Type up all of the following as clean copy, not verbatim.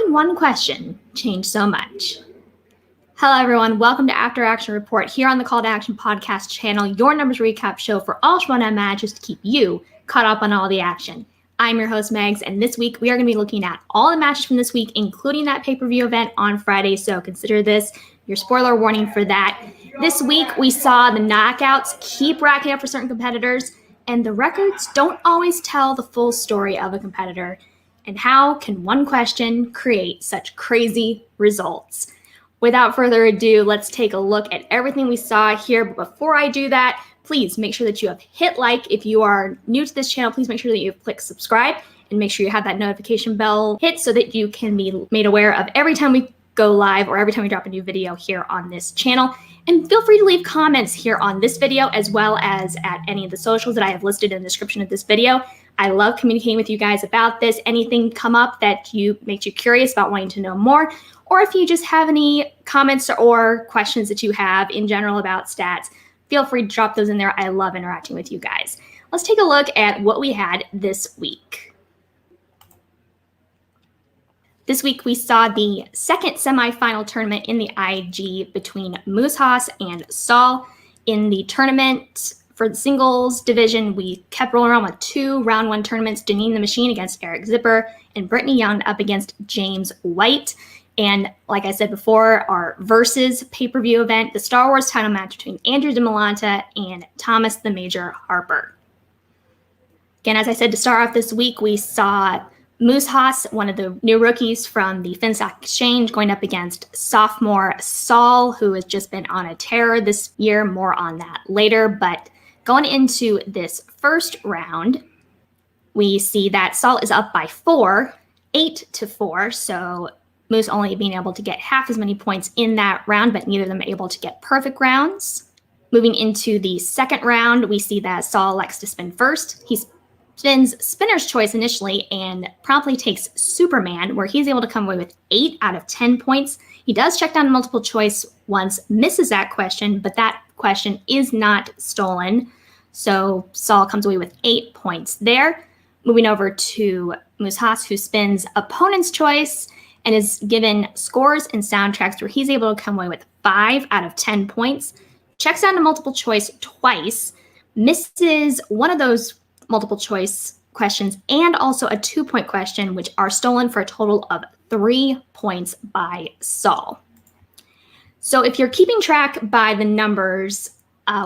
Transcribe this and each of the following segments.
can one question change so much? Hello, everyone. Welcome to After Action Report here on the Call to Action podcast channel, your numbers recap show for all Showdown matches to keep you caught up on all the action. I'm your host, Megs, and this week we are going to be looking at all the matches from this week, including that pay-per-view event on Friday, so consider this your spoiler warning for that. This week we saw the knockouts keep racking up for certain competitors, and the records don't always tell the full story of a competitor. And how can one question create such crazy results? Without further ado, let's take a look at everything we saw here. But before I do that, please make sure that you have hit like. If you are new to this channel, please make sure that you've clicked subscribe and make sure you have that notification bell hit so that you can be made aware of every time we go live or every time we drop a new video here on this channel. And feel free to leave comments here on this video as well as at any of the socials that I have listed in the description of this video. I love communicating with you guys about this. Anything come up that makes you curious about wanting to know more, or if you just have any comments or questions that you have in general about stats, feel free to drop those in there. I love interacting with you guys. Let's take a look at what we had this week. This week, we saw the second semifinal tournament in the IG between Moose Haas and Saul. In the tournament for the singles division, we kept rolling around with two round one tournaments, Janine the Machine against Eric Zipper and Brittany Young up against James White. And like I said before, our Versus pay-per-view event, the Star Wars title match between Andrew DeMolanta and Thomas the Major Harper. Again, as I said, to start off this week, we saw Moose Haas, one of the new rookies from the Finstock Exchange, going up against sophomore Saul, who has just been on a tear this year. More on that later. But going into this first round, we see that Saul is up by 4, 8-4. So Moose only being able to get half as many points in that round, but neither of them able to get perfect rounds. Moving into the second round, we see that Saul elects to spin first. He spins Spinner's Choice initially and promptly takes Superman, where he's able to come away with 8 out of 10 points. He does check down multiple choice once, misses that question, but that question is not stolen. So Saul comes away with 8 points there. Moving over to Moose Haas, who spins Opponent's Choice and is given scores and soundtracks where he's able to come away with 5 out of 10 points. Checks down to multiple choice twice, misses one of those multiple choice questions and also a 2-point question, which are stolen for a total of 3 points by Saul. So if you're keeping track by the numbers,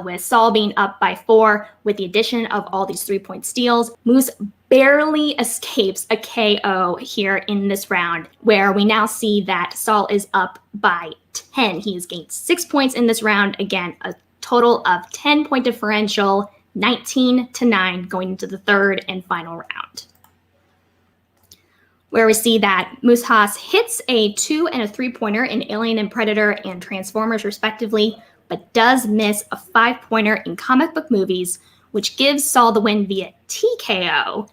with Saul being up by 4, with the addition of all these 3-point steals, Moose barely escapes a KO here in this round, where we now see that Saul is up by 10. He has gained 6 points in this round. Again, a total of 10-point differential, 19-9 going into the third and final round, where we see that Moose Haas hits a 2 and a 3-pointer in Alien and Predator and Transformers respectively, but does miss a 5-pointer in comic book movies, which gives Saul the win via TKO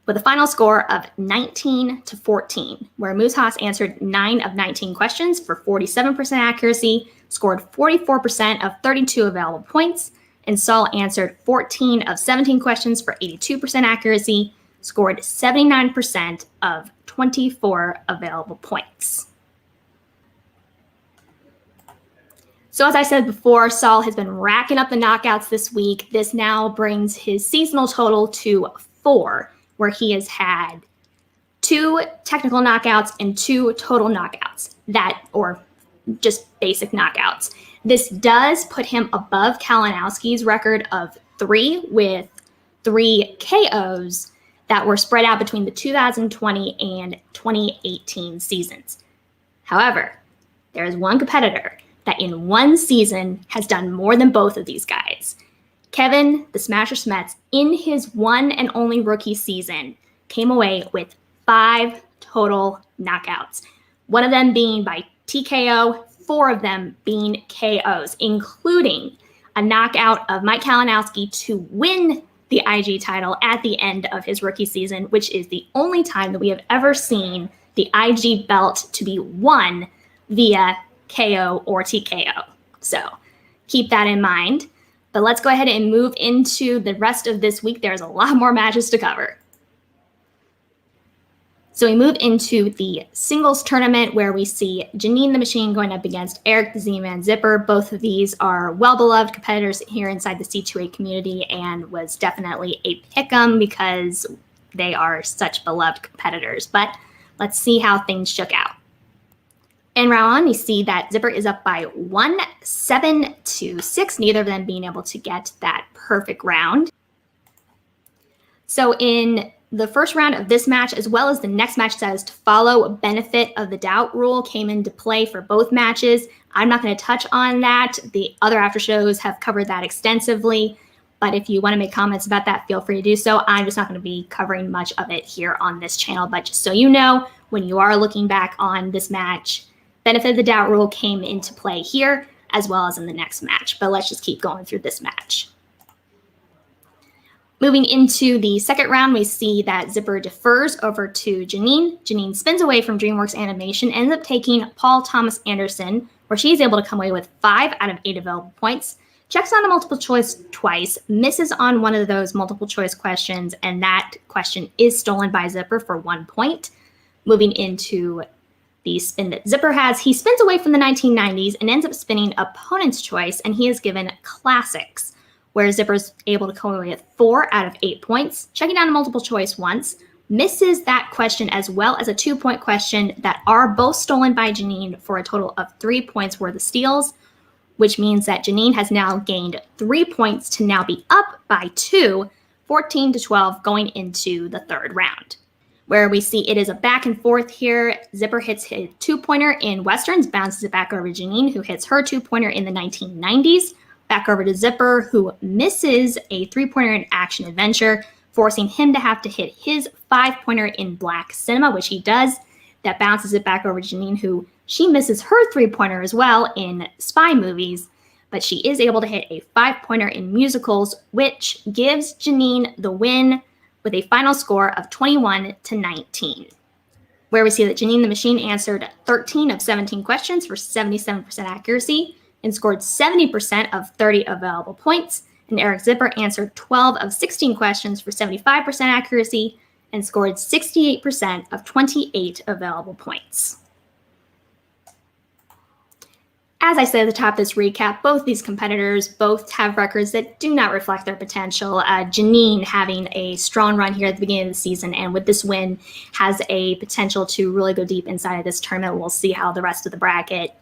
with a final score of 19-14, where Moose Haas answered 9 of 19 questions for 47% accuracy, scored 44% of 32 available points, and Saul answered 14 of 17 questions for 82% accuracy, scored 79% of 24 available points. So as I said before, Saul has been racking up the knockouts this week. This now brings his seasonal total to 4, where he has had 2 technical knockouts and 2 total knockouts, or just basic knockouts. This does put him above Kalinowski's record of 3, with 3 KOs that were spread out between the 2020 and 2018 seasons. However, there is one competitor that in one season has done more than both of these guys. Kevin, the Smasher Smets, in his one and only rookie season, came away with 5 total knockouts. One of them being by TKO, 4 of them being KOs, including a knockout of Mike Kalinowski to win the IG title at the end of his rookie season, which is the only time that we have ever seen the IG belt to be won via KO or TKO. So keep that in mind. But let's go ahead and move into the rest of this week. There's a lot more matches to cover. So we move into the singles tournament where we see Janine the Machine going up against Eric the Z-Man Zipper. Both of these are well-beloved competitors here inside the C2A community and was definitely a pick-em because they are such beloved competitors. But let's see how things shook out. In round one, we see that Zipper is up by 1, 7 to 6, neither of them being able to get that perfect round. So in the first round of this match, as well as the next match that is to follow, benefit of the doubt rule came into play for both matches. I'm not going to touch on that. The other after shows have covered that extensively, but if you want to make comments about that, feel free to do so. I'm just not going to be covering much of it here on this channel, but just so you know, when you are looking back on this match, benefit of the doubt rule came into play here, as well as in the next match. But let's just keep going through this match. Moving into the second round, we see that Zipper defers over to Janine. Janine spins away from DreamWorks Animation, ends up taking Paul Thomas Anderson, where she's able to come away with 5 out of 8 available points. Checks on a multiple choice twice, misses on one of those multiple choice questions, and that question is stolen by Zipper for 1 point. Moving into the spin that Zipper has, he spins away from the 1990s and ends up spinning opponent's choice, and he is given classics, where Zipper's able to come away with 4 out of 8 points, checking down a multiple choice once, misses that question as well as a 2-point question that are both stolen by Janine for a total of 3 points worth of steals, which means that Janine has now gained 3 points to now be up by 2, 14 to 12 going into the third round, where we see it is a back and forth here. Zipper hits his 2-pointer in Westerns, bounces it back over to Janine, who hits her 2-pointer in the 1990s. Back over to Zipper, who misses a 3-pointer in Action Adventure, forcing him to have to hit his 5-pointer in Black Cinema, which he does. That bounces it back over to Janine, who she misses her 3-pointer as well in Spy Movies, but she is able to hit a 5-pointer in Musicals, which gives Janine the win with a final score of 21 to 19. Where we see that Janine the Machine answered 13 of 17 questions for 77% accuracy, and scored 70% of 30 available points. And Eric Zipper answered 12 of 16 questions for 75% accuracy and scored 68% of 28 available points. As I said at the top of this recap, both these competitors both have records that do not reflect their potential. Janine having a strong run here at the beginning of the season, and with this win has a potential to really go deep inside of this tournament. We'll see how the rest of the bracket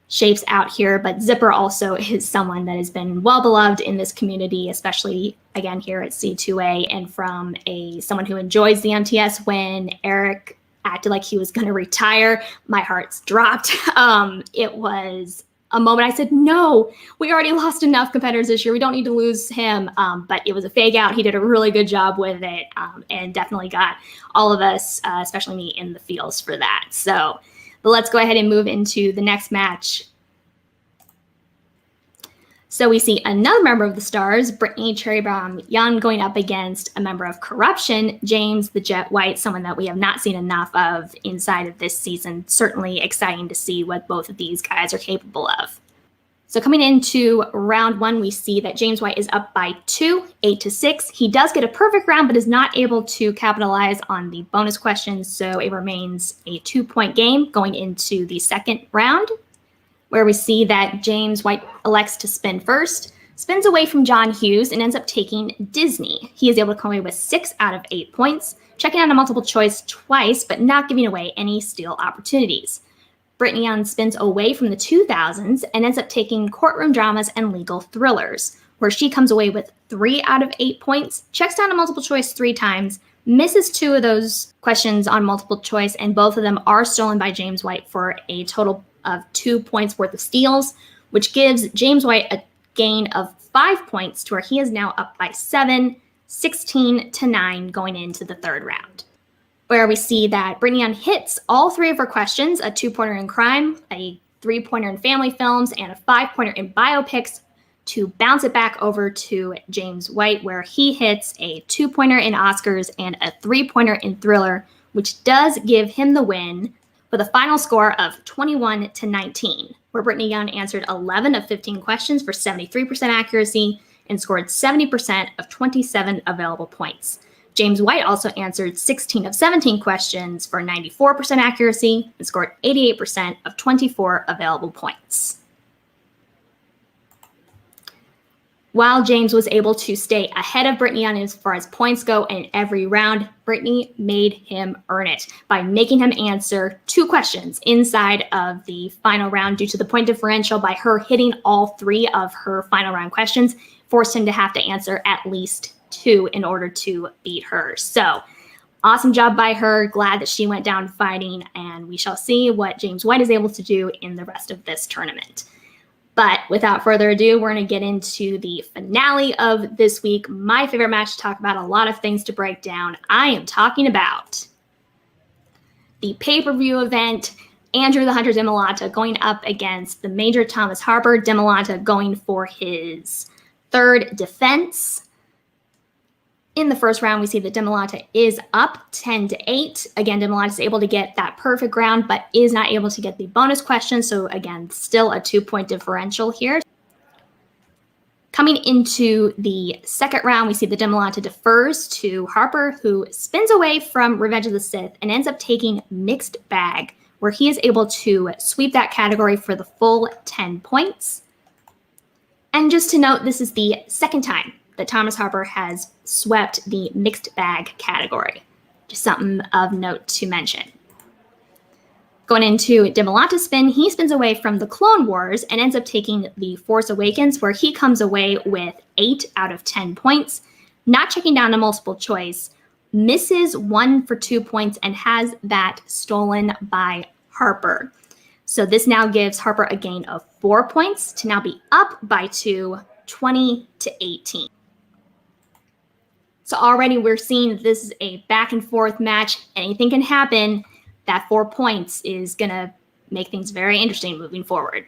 shapes out here, but Zipper also is someone that has been well beloved in this community, especially again here at C2A, and from someone who enjoys the MTS. When Eric acted like he was going to retire, my heart's dropped. It was a moment I said, no, we already lost enough competitors this year. We don't need to lose him. But it was a fake out. He did a really good job with it, and definitely got all of us, especially me, in the feels for that. So but let's go ahead and move into the next match. So we see another member of the Stars, Brittany Cherry Bomb Young, going up against a member of Corruption, James the Jet White, someone that we have not seen enough of inside of this season. Certainly exciting to see what both of these guys are capable of. So coming into round one, we see that James White is up by 2, 8 to 6. He does get a perfect round, but is not able to capitalize on the bonus questions. So it remains a 2-point game going into the second round, where we see that James White elects to spin first, spins away from John Hughes, and ends up taking Disney. He is able to come away with 6 out of 8 points, checking out a multiple choice twice, but not giving away any steal opportunities. Brittany Young spins away from the 2000s and ends up taking courtroom dramas and legal thrillers, where she comes away with 3 out of 8 points, checks down a multiple choice 3 times, misses 2 of those questions on multiple choice, and both of them are stolen by James White for a total of 2 points worth of steals, which gives James White a gain of 5 points to where he is now up by 7, 16 to 9 going into the third round, where we see that Brittany Young hits all 3 of her questions, a 2-pointer in crime, a 3-pointer in family films, and a 5-pointer in biopics, to bounce it back over to James White, where he hits a 2-pointer in Oscars and a 3-pointer in thriller, which does give him the win with a final score of 21 to 19, where Brittany Young answered 11 of 15 questions for 73% accuracy and scored 70% of 27 available points. James White also answered 16 of 17 questions for 94% accuracy and scored 88% of 24 available points. While James was able to stay ahead of Brittany on as far as points go in every round, Brittany made him earn it by making him answer 2 questions inside of the final round due to the point differential. By her hitting all 3 of her final round questions, forced him to have to answer at least 2 in order to beat her. So awesome job by her. Glad that she went down fighting, and we shall see what James White is able to do in the rest of this tournament. But without further ado, we're going to get into the finale of this week. My favorite match to talk about, a lot of things to break down. I am talking about the pay-per-view event, Andrew the Hunter Demolata going up against the Major Thomas Harper. Demolata going for his 3rd defense. In the first round, we see that Demolata is up 10-8. Again, Demolata is able to get that perfect round, but is not able to get the bonus question. So again, still a 2-point differential here. Coming into the second round, we see that Demolata defers to Harper, who spins away from Revenge of the Sith and ends up taking Mixed Bag, where he is able to sweep that category for the full 10 points. And just to note, this is the second time that Thomas Harper has swept the Mixed Bag category. Just something of note to mention. Going into Demolata's spin, he spins away from the Clone Wars and ends up taking the Force Awakens, where he comes away with 8 out of 10 points, not checking down to multiple choice, misses 1 for 2 points, and has that stolen by Harper. So this now gives Harper a gain of 4 points to now be up by 2, 20-18. So already we're seeing this is a back and forth match. Anything can happen. That 4 points is going to make things very interesting moving forward.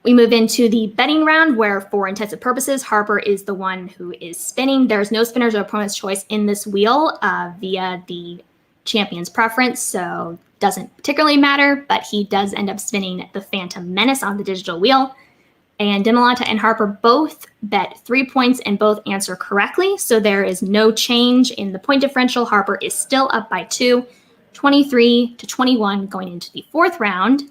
We move into the betting round, where for intensive purposes, Harper is the one who is spinning. There's no spinners or opponent's choice in this wheel via the champion's preference, so doesn't particularly matter, but he does end up spinning the Phantom Menace on the digital wheel. And Demolata and Harper both bet 3 points and both answer correctly. So there is no change in the point differential. Harper is still up by 2, 23-21 going into the 4th round.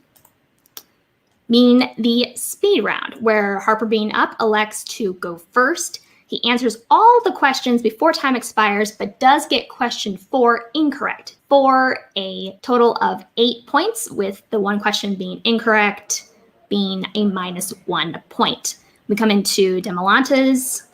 Mean the speed round, where Harper being up elects to go first. He answers all the questions before time expires, but does get question 4 incorrect for a total of 8 points, with the 1 question being incorrect being a -1 point. We come into Demolata's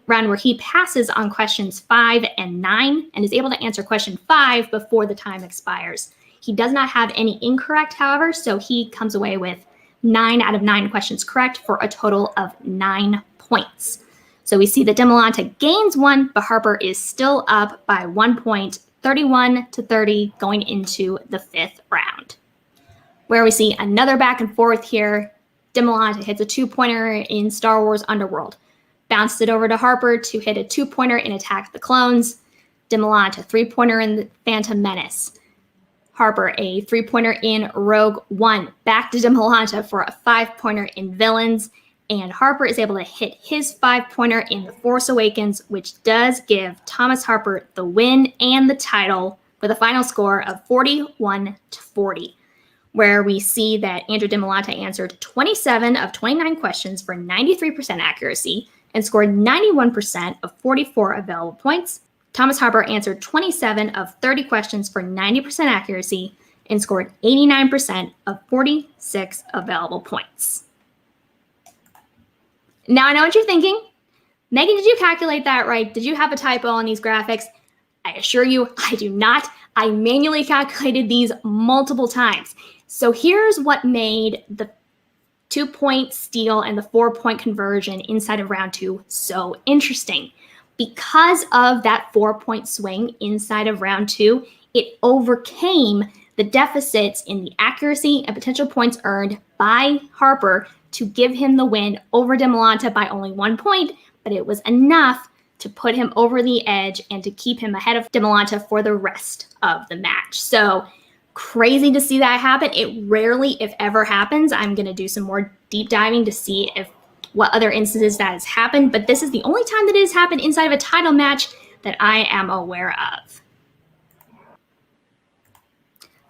round, where he passes on questions 5 and 9 and is able to answer question 5 before the time expires. He does not have any incorrect, however, so he comes away with 9 out of 9 questions correct for a total of 9 points. So we see that Demolata gains 1, but Harper is still up by 1 point, 31-30 going into the 5th round, where we see another back and forth here. Demolata hits a 2-pointer in Star Wars Underworld, bounced it over to Harper to hit a 2-pointer in Attack of the Clones. Demolata, 3-pointer in the Phantom Menace. Harper, a 3-pointer in Rogue One. Back to Demolata for a 5-pointer in Villains. And Harper is able to hit his 5-pointer in The Force Awakens, which does give Thomas Harper the win and the title with a final score of 41-40. Where we see that Andrew Demolata answered 27 of 29 questions for 93% accuracy and scored 91% of 44 available points. Thomas Harper answered 27 of 30 questions for 90% accuracy and scored 89% of 46 available points. Now I know what you're thinking. Megan, did you calculate that right? Did you have a typo on these graphics? I assure you, I do not. I manually calculated these multiple times. So here's what made the 2-point steal and the 4-point conversion inside of round 2 so interesting. Because of that 4-point swing inside of round 2, it overcame the deficits in the accuracy and potential points earned by Harper to give him the win over Demolata by only 1 point, but it was enough to put him over the edge and to keep him ahead of Demolata for the rest of the match. So crazy to see that happen. It rarely, if ever, happens. I'm going to do some more deep diving to see what other instances that has happened, but this is the only time that it has happened inside of a title match that I am aware of.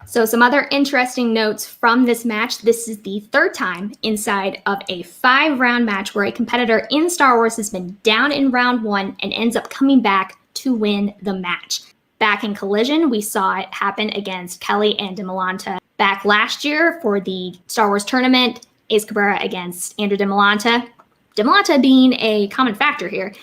So some other interesting notes from this match. This is the third time inside of a 5-round match where a competitor in Star Wars has been down in round 1 and ends up coming back to win the match. Back in Collision, we saw it happen against Kelly and Demolanta. Back last year for the Star Wars tournament, Ace Cabrera against Andrew Demolanta. Demolanta being a common factor here.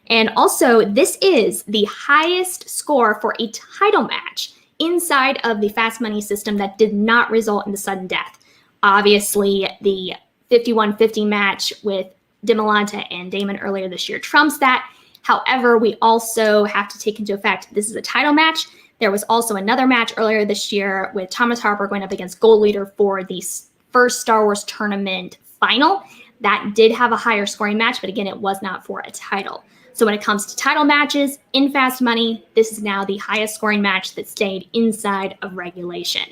And also, this is the highest score for a title match inside of the fast money system that did not result in a sudden death. Obviously, the 51-50 match with Demolanta and Damon earlier this year trumps that. However, we also have to take into effect this is a title match. There was also another match earlier this year with Thomas Harper going up against Gold Leader for the first Star Wars tournament final. That did have a higher scoring match, but again, it was not for a title. So when it comes to title matches in Fast Money, this is now the highest scoring match that stayed inside of regulation.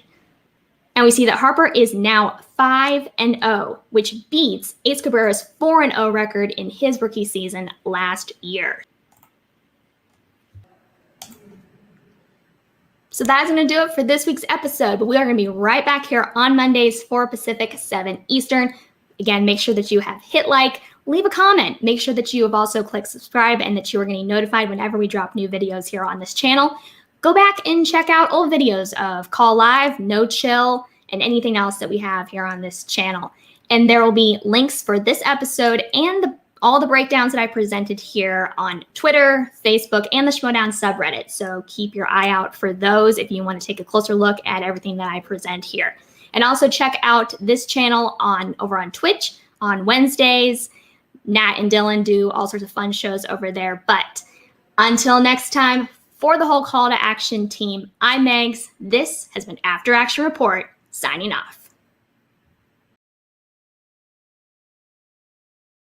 And we see that Harper is now 5-0, which beats Ace Cabrera's 4-0 record in his rookie season last year. So that's going to do it for this week's episode, but we are going to be right back here on Mondays, 4 Pacific, 7 Eastern. Again, make sure that you have hit like, leave a comment. Make sure that you have also clicked subscribe and that you are getting notified whenever we drop new videos here on this channel. Go back and check out old videos of Call Live, No Chill, and anything else that we have here on this channel. And there will be links for this episode and all the breakdowns that I presented here on Twitter, Facebook, and the Schmodown subreddit. So keep your eye out for those if you want to take a closer look at everything that I present here. And also check out this channel over on Twitch on Wednesdays. Nat and Dylan do all sorts of fun shows over there. But until next time, for the whole Call to Action team, I'm Megs. This has been After Action Report, signing off.